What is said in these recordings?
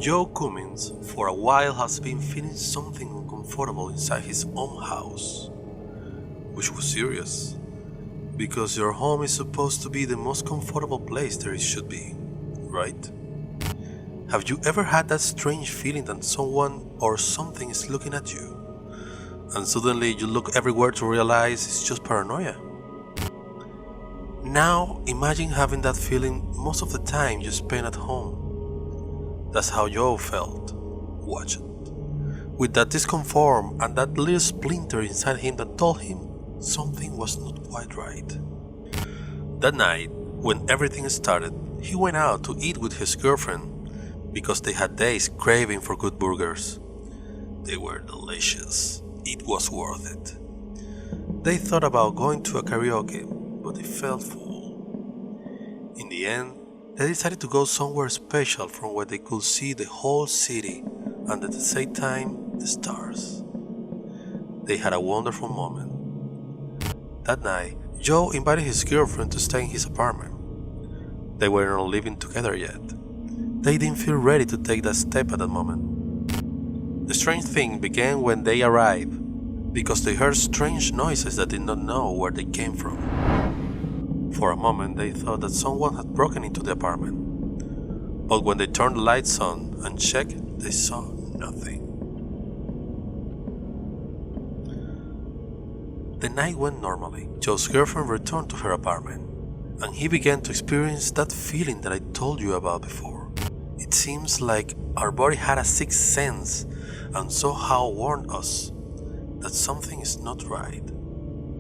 Joe Cummins for a while has been feeling something uncomfortable inside his own house, which was serious, because your home is supposed to be the most comfortable place there should be, right? Have you ever had that strange feeling that someone or something is looking at you, and suddenly you look everywhere to realize it's just paranoia? Now imagine having that feeling most of the time you spend at home. That's how Joe felt. Watch it. With that discomfort and that little splinter inside him that told him something was not quite right. That night, when everything started, he went out to eat with his girlfriend because they had days craving for good burgers. They were delicious. It was worth it. They thought about going to a karaoke, but they felt full. In the end, they decided to go somewhere special from where they could see the whole city and at the same time the stars. They had a wonderful moment. That night, Joe invited his girlfriend to stay in his apartment. They were not living together yet. They didn't feel ready to take that step at that moment. The strange thing began when they arrived, because they heard strange noises that did not know where they came from. For a moment they thought that someone had broken into the apartment, but when they turned the lights on and checked, they saw nothing. The night went normally. Joe's girlfriend returned to her apartment, and he began to experience that feeling that I told you about before. It seems like our body had a sixth sense and somehow warned us that something is not right.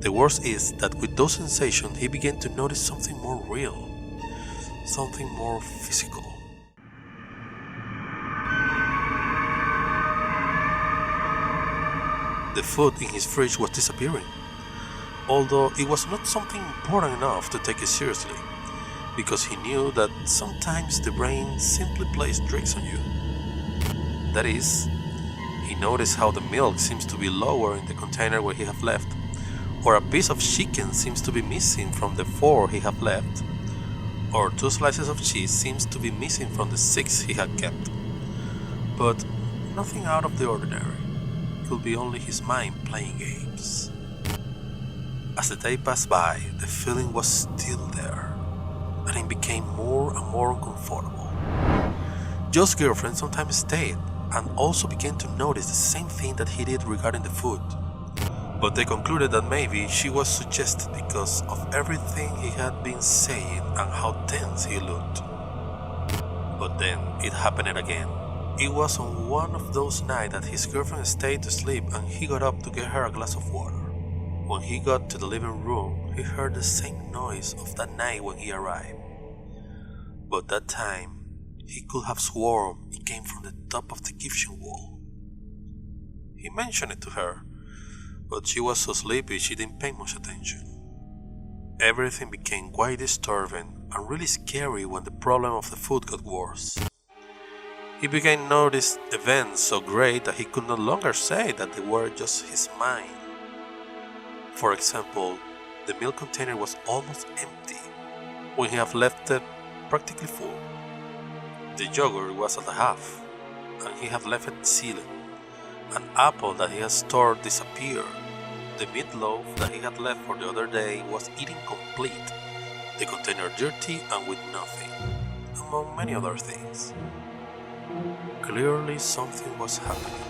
The worst is that with those sensations he began to notice something more real, something more physical. The food in his fridge was disappearing, although it was not something important enough to take it seriously, because he knew that sometimes the brain simply plays tricks on you. That is, he noticed how the milk seems to be lower in the container where he had left, or a piece of chicken seems to be missing from the 4 he had left, or 2 slices of cheese seems to be missing from the 6 he had kept. But nothing out of the ordinary. It could be only his mind playing games. As the day passed by, the feeling was still there, and it became more and more uncomfortable. Joe's girlfriend sometimes stayed and also began to notice the same thing that he did regarding the food. But they concluded that maybe she was suggested because of everything he had been saying and how tense he looked. But then it happened again. It was on one of those nights that his girlfriend stayed to sleep and he got up to get her a glass of water. When he got to the living room, he heard the same noise of that night when he arrived. But that time, he could have sworn it came from the top of the kitchen wall. He mentioned it to her, but she was so sleepy she didn't pay much attention. Everything became quite disturbing and really scary when the problem of the food got worse. He began to notice events so great that he could no longer say that they were just his mind. For example, the milk container was almost empty when he had left it practically full. The yogurt was at half, and he had left it sealed. An apple that he had stored disappeared. The meatloaf that he had left for the other day was eaten complete, the container dirty and with nothing, among many other things. Clearly something was happening.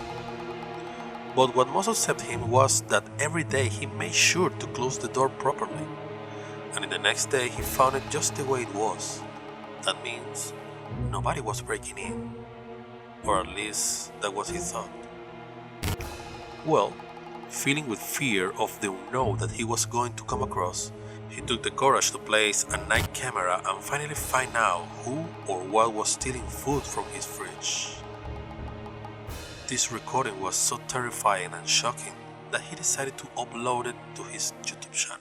But what most upset him was that every day he made sure to close the door properly, and in the next day he found it just the way it was. That means nobody was breaking in, or at least that was his thought. Well, feeling with fear of the unknown that he was going to come across, he took the courage to place a night camera and finally find out who or what was stealing food from his fridge. This recording was so terrifying and shocking that he decided to upload it to his YouTube channel.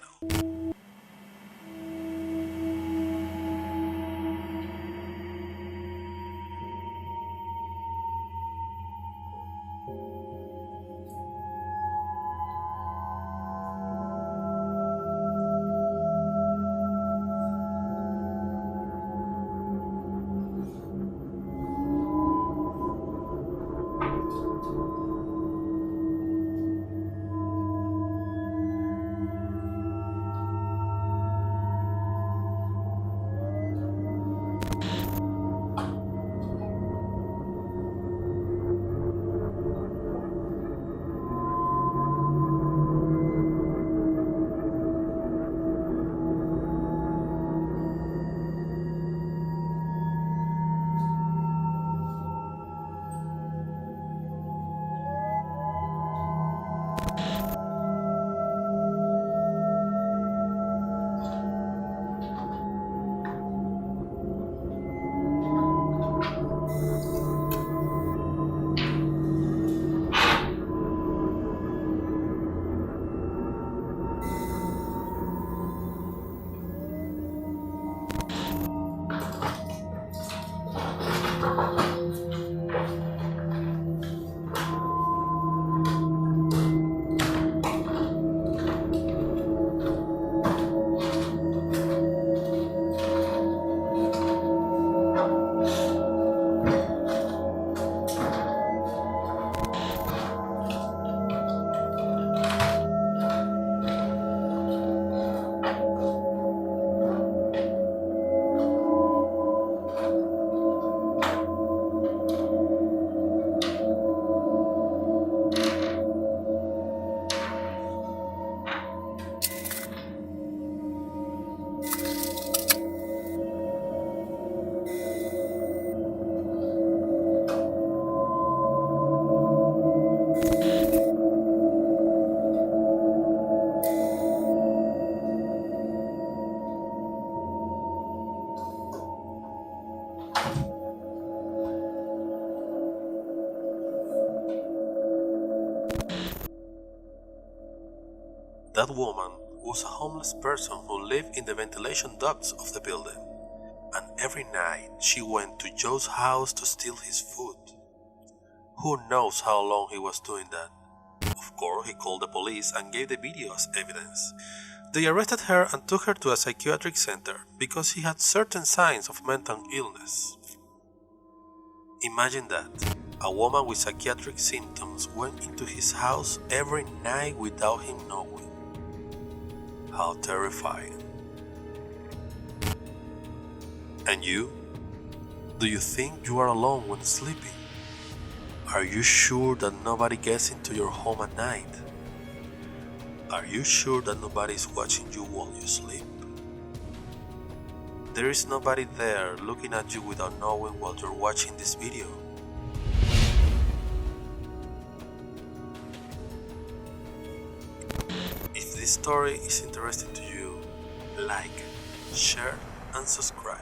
That woman was a homeless person who lived in the ventilation ducts of the building, and every night she went to Joe's house to steal his food. Who knows how long he was doing that? Of course, he called the police and gave the video as evidence. They arrested her and took her to a psychiatric center because he had certain signs of mental illness. Imagine that. A woman with psychiatric symptoms went into his house every night without him knowing. How terrifying. And you? Do you think you are alone when sleeping? Are you sure that nobody gets into your home at night? Are you sure that nobody is watching you while you sleep? There is nobody there looking at you without knowing while you're watching this video. If this story is interesting to you, like, share, and subscribe.